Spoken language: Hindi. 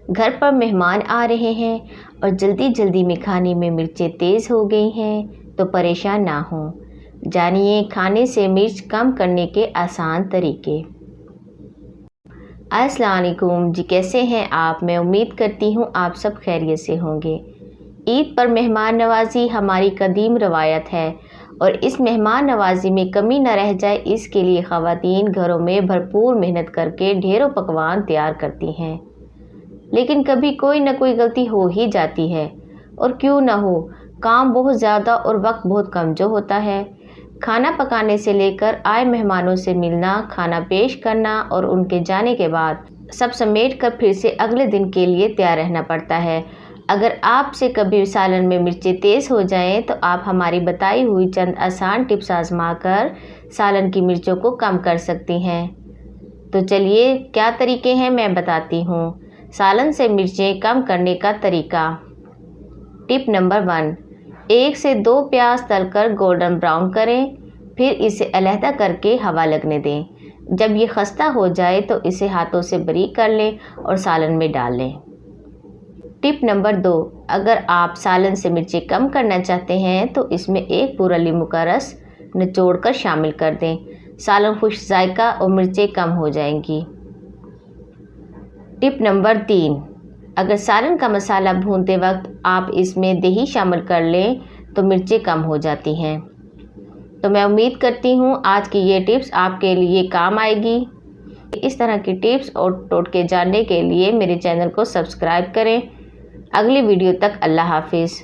घर पर मेहमान आ रहे हैं और जल्दी जल्दी में खाने में मिर्चें तेज़ हो गई हैं तो परेशान ना हों। जानिए खाने से मिर्च कम करने के आसान तरीके। अस्सलाम वालेकुम जी, कैसे हैं आप? मैं उम्मीद करती हूँ आप सब खैरियत से होंगे। ईद पर मेहमान नवाज़ी हमारी कदीम रवायत है और इस मेहमान नवाज़ी में कमी न रह जाए इसके लिए ख़वातीन घरों में भरपूर मेहनत करके ढेरों पकवान तैयार करती हैं। लेकिन कभी कोई न कोई गलती हो ही जाती है, और क्यों न हो, काम बहुत ज़्यादा और वक्त बहुत कम जो होता है। खाना पकाने से लेकर आए मेहमानों से मिलना, खाना पेश करना और उनके जाने के बाद सब समेट कर फिर से अगले दिन के लिए तैयार रहना पड़ता है। अगर आपसे कभी सालन में मिर्चें तेज़ हो जाएं तो आप हमारी बताई हुई चंद आसान टिप्स आजमा कर सालन की मिर्चों को कम कर सकती हैं। तो चलिए क्या तरीके हैं मैं बताती हूँ। सालन से मिर्चें कम करने का तरीका। टिप नंबर 1, 1 से 2 प्याज तलकर गोल्डन ब्राउन करें, फिर इसे अलहदा करके हवा लगने दें। जब ये खस्ता हो जाए तो इसे हाथों से बारीक कर लें और सालन में डाल लें। टिप नंबर 2, अगर आप सालन से मिर्चें कम करना चाहते हैं तो इसमें एक पूरा नींबू का रस निचोड़ कर शामिल कर दें। सालन खुश्क जायका और मिर्चें कम हो जाएंगी। टिप नंबर 3, अगर सालन का मसाला भूनते वक्त आप इसमें दही शामिल कर लें तो मिर्चें कम हो जाती हैं। तो मैं उम्मीद करती हूँ आज की ये टिप्स आपके लिए काम आएगी। इस तरह की टिप्स और टोटके जानने के लिए मेरे चैनल को सब्सक्राइब करें। अगली वीडियो तक अल्लाह हाफिज़।